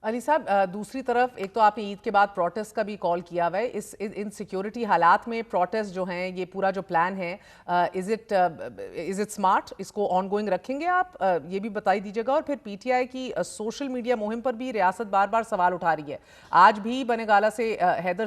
علی صاحب دوسری طرف ایک تو آپ نے عید کے بعد پروٹیسٹ کا بھی کال کیا ہوا ہے، ان سیکیورٹی حالات میں پروٹیسٹ جو ہیں، یہ پورا جو پلان ہے از اٹ اسمارٹ؟ اس کو آن گوئنگ رکھیں گے آپ؟ یہ بھی بتائی دیجیے گا۔ اور پھر پی ٹی آئی کی سوشل میڈیا مہم پر بھی ریاست بار بار سوال اٹھا رہی ہے۔ آج بھی بنگالہ سے حیدر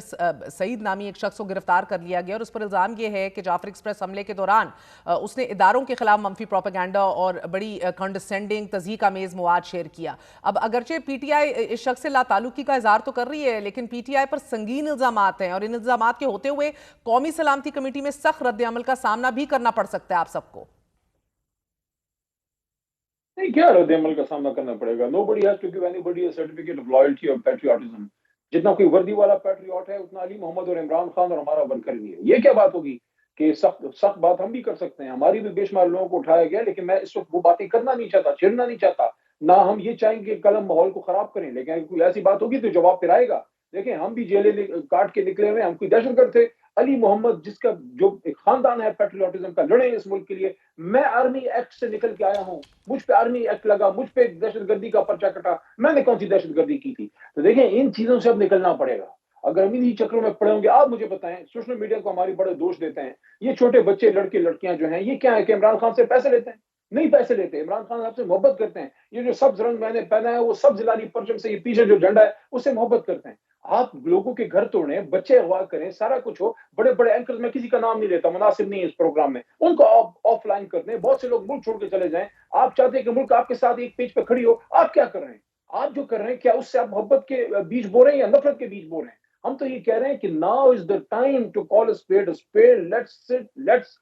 سعید نامی ایک شخص کو گرفتار کر لیا گیا اور اس پر الزام یہ ہے کہ جعفر ایکسپریس حملے کے دوران اس نے اداروں کے خلاف منفی پروپیگنڈا اور بڑی کنڈسینڈنگ تضحیک آمیز مواد شیئر کیا۔ اب اگرچہ پی ٹی آئی اس شخص سے لا تعلقی کا اظہار تو کر رہی ہے، لیکن پی ٹی آئی پر سنگین الزامات ہیں، اور ان الزامات کے ہوتے ہوئے قومی سلامتی کمیٹی میں سخت رد عمل کا سامنا بھی کرنا پڑ سکتا ہے آپ سب کو۔ نہیں، کیا رد عمل کا سامنا کرنا پڑے گا؟ Nobody has to give anybody a certificate of loyalty or patriotism. جتنا کوئی وردی والا پیٹریوٹ ہے اتنا علی محمد اور عمران خان اور ہمارا ورکر بھی ہے۔ یہ کیا بات ہوگی کہ سخت بات ہم بھی کر سکتے ہیں؟ ہماری بھی بے شمار لوگوں کو اٹھایا گیا، لیکن میں اس وقت وہ باتیں کرنا نہیں چاہتا، چھیڑنا نہیں چاہتا، نہ ہم یہ چاہیں کہ کل ہم ماحول کو خراب کریں، لیکن اگر کوئی ایسی بات ہوگی تو جواب پھر آئے گا۔ دیکھیں، ہم بھی جیلیں کاٹ کے نکلے ہوئے، ہم کوئی دہشت گرد تھے؟ علی محمد جس کا جو ایک خاندان ہے پیٹریوٹزم کا، لڑے اس ملک کے لیے۔ میں آرمی ایکٹ سے نکل کے آیا ہوں، مجھ پہ آرمی ایکٹ لگا، مجھ پہ دہشت گردی کا پرچہ کٹا، میں نے کون سی دہشت گردی کی تھی؟ تو دیکھیں، ان چیزوں سے اب نکلنا پڑے گا۔ اگر ہم انہی چکروں میں پڑے ہوں گے، آپ مجھے بتائیں، سوشل میڈیا کو ہماری بڑے دوش دیتے ہیں، یہ چھوٹے بچے لڑکے لڑکیاں جو ہیں، یہ کیا ہے کہ عمران خان سے پیسے لیتے ہیں؟ نہیں پیسے لیتے، عمران خان آپ سے محبت کرتے ہیں۔ یہ جو سبز رنگ میں نے پہنا ہے، وہ سبز لالی پرچم سے، یہ پیچھے جو جھنڈا ہے اس سے محبت کرتے ہیں۔ آپ لوگوں کے گھر توڑیں، بچے اغوا کریں، سارا کچھ ہو، بڑے بڑے اینکرز، میں کسی کا نام نہیں لیتا، مناسب نہیں ہے اس پروگرام میں، ان کو آف لائن کر دیں، بہت سے لوگ ملک چھوڑ کے چلے جائیں۔ آپ چاہتے ہیں کہ ملک آپ کے ساتھ ایک پیج پہ کھڑی ہو، آپ کیا کر رہے ہیں؟ آپ جو کر رہے ہیں، کیا اس سے آپ محبت کے بیج بو رہے ہیں یا نفرت کے بیج بو رہے ہیں؟ ہم تو یہ کہہ رہے ہیں کہ now is the time to call a spade a spade, let's sit, let's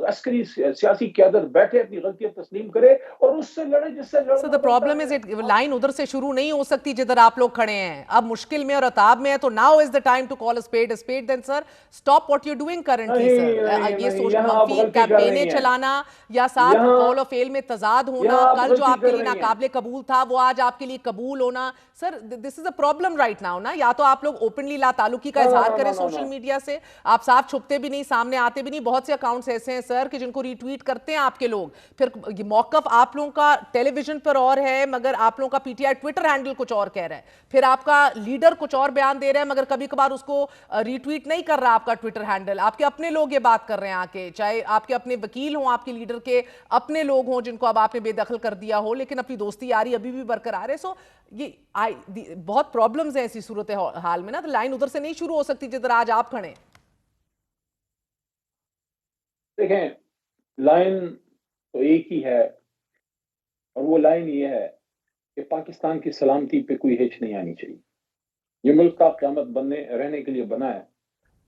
عسکری سیاسی قیادت بیٹھے، اپنی غلطیاں تسلیم کرے اور اس سے لڑے جس سے So لڑنا the بنتا problem is ہے۔ it لائن ادھر سے شروع نہیں ہو سکتی جدھر آپ لوگ کھڑے ہیں، اب مشکل میں اور عطاب میں ہے، تو now is the time to call a spade then sir stop what you're doing currently sir۔ نہیں نہیں یہ نہیں، سوچ یہاں آپ منفی غلطی کر کیمپینیں رہی ہیں، چلانا یا ساتھ یہاں قول و فعل میں تضاد ہونا، یہاں آپ کل جو غلطی آپ کے کر لیے رہی ہیں۔ ناقابل قبول تھا وہ آج آپ کے لیے قبول ہونا، سر this is a problem right now نا۔ یا تو آپ لوگ اوپنلی لا تعلقی کا نو اظہار نو کریں نو نو نو سوشل میڈیا سے، آپ صاف چھپتے بھی نہیں، سامنے آتے بھی نہیں۔ بہت سے اکاؤنٹس ایسے ہیں سر کہ جن کو ری ٹویٹ کرتے ہیں آپ کے لوگ، پھر موقف آپ لوگوں کا ٹیلی ویژن پر اور ہے مگر آپ لوگوں کا P T I Twitter handle کچھ اور کہہ رہا ہے، پھر آپ کا لیڈر کچھ اور بیان دے رہا ہے مگر کبھی کبھار اس کو ری ٹویٹ نہیں کر رہا آپ کا ٹویٹر ہینڈل۔ آپ کے اپنے لوگ یہ بات کر رہے ہیں آکے، چاہے آپ کے اپنے وکیل ہوں، آپ کے لیڈر کے اپنے لوگ ہوں جن کو اب آپ نے بے دخل کر دیا ہو، لیکن اپنی دوستی یاری ابھی بھی برقرار ہے۔ سو یہ بہت پرابلمز ہیں ایسی صورتحال میں نا، تو لائن ادھر سے نہیں شروع ہو سکتی جدھر آج آپ کھڑے ہیں۔ دیکھیں، لائن تو ایک ہی ہے، اور وہ لائن یہ ہے کہ پاکستان کی سلامتی پہ کوئی ہچ نہیں آنی چاہیے۔ یہ ملک کا قیامت رہنے کے لیے بنا ہے۔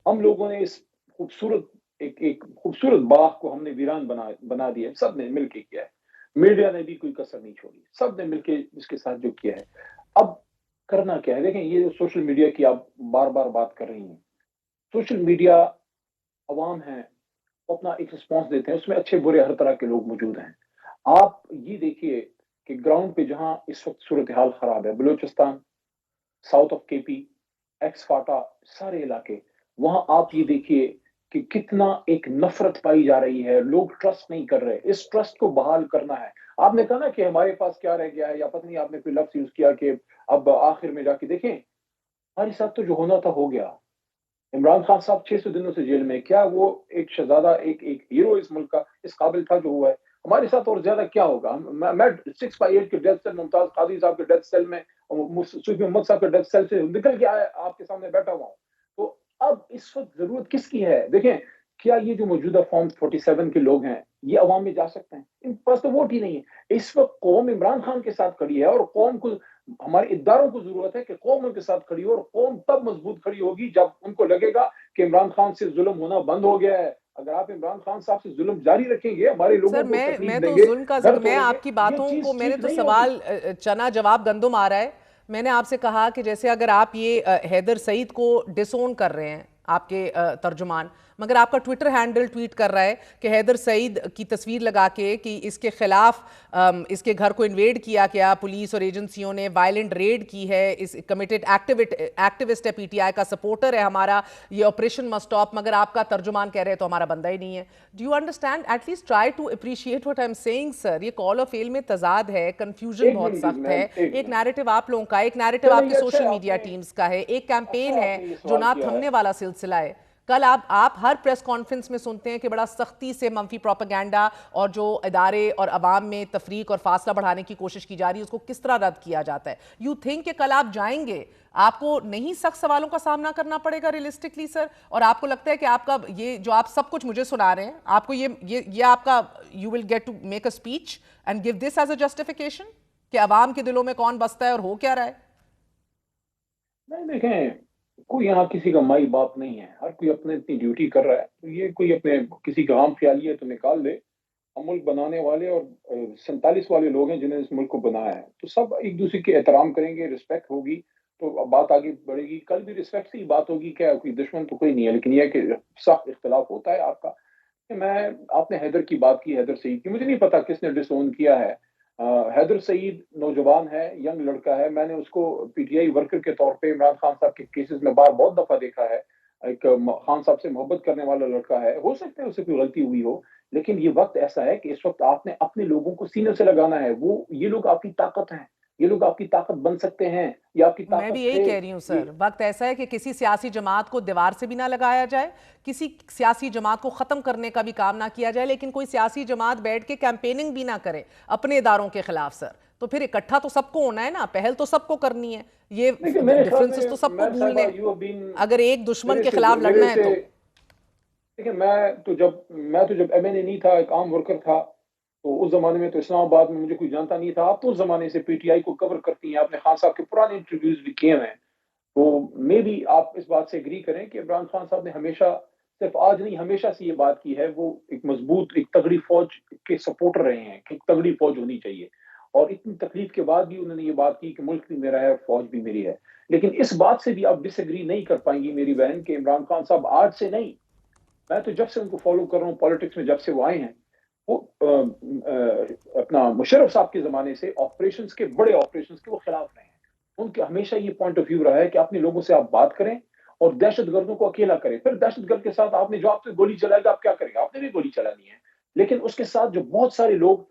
ہم لوگوں نے اس خوبصورت ایک خوبصورت باغ کو ہم نے ویران بنا دیا، سب نے مل کے کیا ہے، میڈیا نے بھی کوئی کسر نہیں چھوڑی، سب نے مل کے اس کے ساتھ جو کیا ہے۔ اب کرنا کیا ہے؟ دیکھیں، یہ جو سوشل میڈیا کی آپ بار بار بات کر رہی ہیں، سوشل میڈیا عوام ہے، وہ اپنا ایک رسپانس دیتے ہیں، اس میں اچھے برے ہر طرح کے لوگ موجود ہیں۔ آپ یہ دیکھیے کہ گراؤنڈ پہ جہاں اس وقت صورتحال خراب ہے، بلوچستان، ساؤتھ آف کے پی، ایکس فاٹا، سارے علاقے، وہاں آپ یہ دیکھیے کہ کتنا ایک نفرت پائی جا رہی ہے، لوگ ٹرسٹ نہیں کر رہے۔ اس ٹرسٹ کو بحال کرنا ہے۔ آپ نے کہا نا کہ ہمارے پاس کیا رہ گیا ہے، یا پتہ نہیں آپ نے کوئی لفظ یوز کیا کہ اب آخر میں جا کے دیکھیں، ہمارے ساتھ تو جو ہونا تھا ہو گیا۔ عمران خان صاحب 600 دنوں سے جیل میں، کیا وہ ایک شہزادہ، ایک ہیرو اس ملک کا اس قابل تھا جو ہوا ہے؟ ہمارے ساتھ اور زیادہ کیا ہوگا؟ میں 6/8 کے ڈیتھ سیل، ممتاز قادری صاحب کے ڈیتھ سیل میں، صوفی محمد صاحب کے ڈیتھ سیل سے نکل کے آیا، آپ کے سامنے بیٹھا ہوا ہوں۔ تو اب اس وقت ضرورت کس کی ہے؟ دیکھیں، کیا یہ جو موجودہ فارم 47 کے لوگ ہیں یہ عوام میں جا سکتے ہیں؟ ان کے پاس تو ووٹ ہی نہیں ہے۔ اس وقت قوم عمران خان کے ساتھ کھڑی ہے، اور قوم کو، ہمارے اداروں کو ضرورت ہے کہ قوم ان کے ساتھ کھڑی ہو، اور قوم تب مضبوط کھڑی ہوگی جب ان کو لگے گا کہ عمران خان سے ظلم ہونا بند ہو گیا ہے۔ اگر آپ عمران خان صاحب سے ظلم جاری رکھیں گے، ہمارے سر لوگوں کو میں تکلیف دیں تو گے، ظلم کا گھر ذکر، میں توڑیں گے، آپ کی یہ باتوں کو، چیز میں نے ٹھیک تو نہیں ہوگی۔ سوال چنا جواب گندم آ رہا ہے۔ میں نے آپ سے کہا کہ جیسے اگر آپ یہ حیدر سعید کو ڈس اون کر رہے ہیں آپ کے ترجمان، मगर आपका ट्विटर हैंडल ट्वीट कर रहा है कि हैदर सईद की तस्वीर लगा के कि इसके खिलाफ इसके घर को इन्वेड किया गया, पुलिस और एजेंसियों ने वायलेंट रेड की है, इस कमिटेड एक्टिविस्ट है, पीटीआई का सपोर्टर है हमारा, ये ऑपरेशन मस्ट स्टॉप, मगर आपका तर्जुमान कह रहे हैं तो हमारा बंदा ही नहीं है। Do you understand? At least try to appreciate what I am saying sir. ये कॉल ऑफ फेल में तजाद है, कंफ्यूजन बहुत सख्त है। एक नैरेटिव आप लोगों का, एक नैरेटिव आपके सोशल मीडिया टीम्स का है, एक कैंपेन है जो ना थमने वाला सिलसिला है। कल आप हर प्रेस कॉन्फ्रेंस में सुनते हैं कि बड़ा सख्ती से मंफी प्रोपेगेंडा और जो इदारे और अवाम में तफरीक और फासला बढ़ाने की कोशिश की जा रही है उसको किस तरह रद्द किया जाता है? यू थिंक कि कल आप जाएंगे, आपको नहीं सख्त सवालों का सामना करना पड़ेगा रियलिस्टिकली सर? और आपको लगता है कि आपका ये जो आप सब कुछ मुझे सुना रहे हैं, आपको ये आपका you will get to make a speech and give this as a justification कि अवाम के दिलों में कौन बसता है और हो क्या रहा है? नहीं, देखें, कोई यहाँ किसी का माई बाप नहीं है, हर कोई अपने इतनी ड्यूटी कर रहा है। तो ये कोई अपने किसी का आम ख्याली है तो निकाल दे। हम मुल्क बनाने वाले और 47 वाले लोग हैं जिन्होंने इस मुल्क को बनाया है, तो सब एक दूसरे के एहतराम करेंगे, रिस्पेक्ट होगी तो अब बात आगे बढ़ेगी। कल भी रिस्पेक्ट से ही बात होगी, क्या कोई दुश्मन तो कोई नहीं है, लेकिन यह कि सख्त इख्तलाफ होता है आपका। आपने हैदर की बात की, हैदर सईद की, मुझे नहीं पता किसने डिसोन किया है। हैदर सईद नौजवान है, यंग लड़का है। मैंने उसको पीटीआई वर्कर के तौर पे इमरान खान साहब के केसेस में बहुत दफा देखा है। एक खान साहब से मोहब्बत करने वाला लड़का है। हो सकता है उससे कोई गलती हुई हो, लेकिन ये वक्त ऐसा है कि इस वक्त आपने अपने लोगों को सीने से लगाना है। ये लोग आपकी ताकत हैं, ये लोग आपकी ताकत बन सकते हैं, ये आपकी ताकत मैं भी यही कह रही हूँ सर, वक्त ऐसा है कि किसी सियासी जमात को दीवार से भी ना लगाया जाए, किसी सियासी जमात को खत्म करने का भी काम ना किया जाए, लेकिन कोई सियासी जमात बैठ के कैंपेनिंग भी ना करे अपने इदारों के खिलाफ सर। तो फिर इकट्ठा तो सबको होना है ना, पहल तो सबको करनी है। ये डिफरेंसेस तो सबको भूलने, अगर एक दुश्मन के खिलाफ लड़ना है तो। देखिए, मैं तो जब एमएनए नहीं था, एक आम वर्कर था, तो उस जमाने में तो इस्लामाबाद में मुझे कोई जानता नहीं था। आप तो उस जमाने से पीटीआई को कवर करती हैं, आपने खान साहब के पुराने इंटरव्यूज भी किए हैं, तो मे भी आप इस बात से एग्री करें कि इमरान खान साहब ने हमेशा, सिर्फ आज नहीं, हमेशा से ये बात की है, वो एक मजबूत, एक तगड़ी फौज के सपोर्टर रहे हैं कि एक तगड़ी फौज होनी चाहिए। और इतनी तकलीफ के बाद भी उन्होंने ये बात की कि मुल्क भी मेरा है, फौज भी मेरी है। लेकिन इस बात से भी आप डिसएग्री नहीं कर पाएंगी मेरी बहन कि इमरान खान साहब आज से नहीं, मैं तो जब से उनको फॉलो कर रहा हूँ पॉलिटिक्स में, जब से वो आए हैं, वो अपना मुशर्रफ साहब के जमाने से ऑपरेशंस के, बड़े ऑपरेशंस के वो खिलाफ रहे हैं। उनके हमेशा ये पॉइंट ऑफ व्यू रहा है कि अपने लोगों से आप बात करें और दहशतगर्दों को अकेला करें। फिर दहशतगर्द के साथ आपने जो आपसे गोली चलाएगा, आप क्या करेंगे? आपने भी गोली चलानी है, लेकिन उसके साथ जो बहुत सारे लोग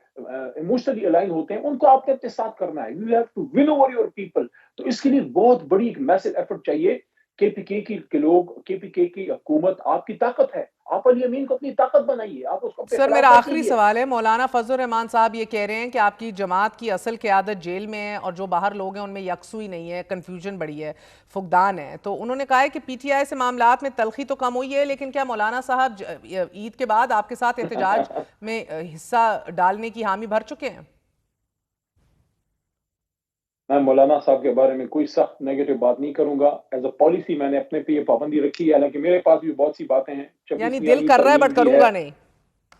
इमोशनली अलाइन होते हैं, उनको आपने अपने साथ करना है। You have to win over your people. तो इसके लिए बहुत बड़ी एक मैसिव एफर्ट चाहिए। केपीके के लोग, केपीके की हुकूमत आपकी ताकत है, आप अली अमीन को अपनी ताकत बनाइए, आप उसको। सर मेरा आखिरी सवाल है, मौलाना फजल रहमान साहब ये कह रहे हैं कि आपकी जमात की असल क़यादत जेल में है और जो बाहर लोग हैं उनमें यकसुई नहीं है, कन्फ्यूजन बड़ी है, फुकदान है। तो उन्होंने कहा है कि पीटीआई से मामलात में तलखी तो कम हुई है, लेकिन क्या मौलाना साहब ईद के बाद आपके साथ एहतजाज में हिस्सा डालने की हामी भर चुके हैं? मैं मौलाना साहब के बारे में कोई सख्त नेगेटिव बात नहीं करूंगा। एज अ पॉलिसी मैंने अपने पे ये पाबंदी रखी है, हालांकि मेरे पास भी बहुत सी बातें हैं। यानी दिल कर रहा है बट करूंगा नहीं।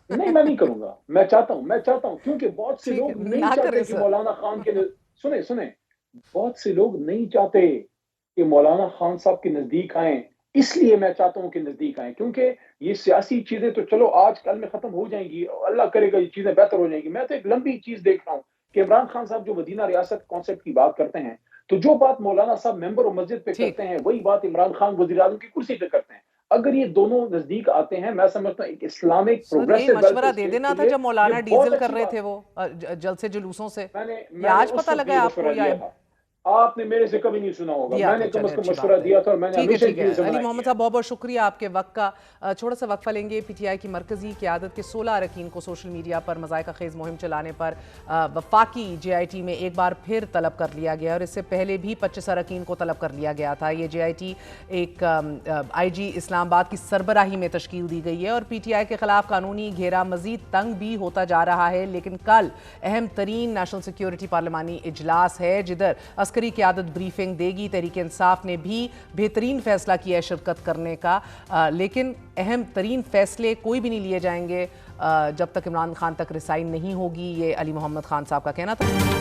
नहीं, मैं नहीं करूंगा। मैं चाहता हूं क्योंकि बहुत से लोग नहीं चाहते कि मौलाना खान के सुने बहुत से लोग नहीं चाहते कि मौलाना खान साहब के नजदीक आए। इसलिए मैं चाहता हूं कि नजदीक आए, क्योंकि ये सियासी चीजें तो चलो आज कल में खत्म हो जाएंगी, अल्लाह करेगा ये चीजें बेहतर हो जाएंगी। मैं तो एक लंबी चीज देख रहा हूँ कि इमरान खान साहब जो मदीना रियासत कॉन्सेप्ट की बात करते हैं, तो जो बात मौलाना साहब मेंबर और मस्जिद पे करते हैं, वही बात इमरान खान वज़ीर आज़म की कुर्सी पे करते हैं। अगर ये दोनों नजदीक आते हैं, मैं समझता हूँ एक इस्लामिक प्रोग्रेसिव मशवरा दे देना था जब मौलाना डीजल कर रहे थे वो जलसे जुलूसों से। मैंने आज पता लगा आपको या आपने मेरे से कभी नहीं सुना होगा। मैंने कम से कम मशवरा दिया था और मैंने हमेशा अली मोहम्मद साहब बहुत बहुत शुक्रिया आपके वक्त का। छोटा सा वक्फा लेंगे। पीटीआई की मरकजी क़यादत के 16 अरकान को सोशल मीडिया पर मज़ाइका खेज़ मुहिम चलाने पर वफाकी JIT में एक बार फिर तलब कर लिया गया और इससे पहले भी 25 अरकान को तलब कर लिया गया था। ये JIT एक IG इस्लामाबाद की सरबराही में तश्कील दी गई है और PTI के खिलाफ कानूनी घेरा मजीद तंग भी होता जा रहा है। लेकिन कल अहम तरीन नेशनल सिक्योरिटी पार्लिमानी इजलास है जिधर अस्करी क़यादत ब्रीफिंग देगी। तहरीक इंसाफ ने भी बेहतरीन फैसला किया है शिरकत करने का, लेकिन अहम तरीन फैसले कोई भी नहीं लिए जाएंगे जब तक इमरान खान तक रिसाई नहीं होगी। ये अली मोहम्मद खान साहब का कहना था।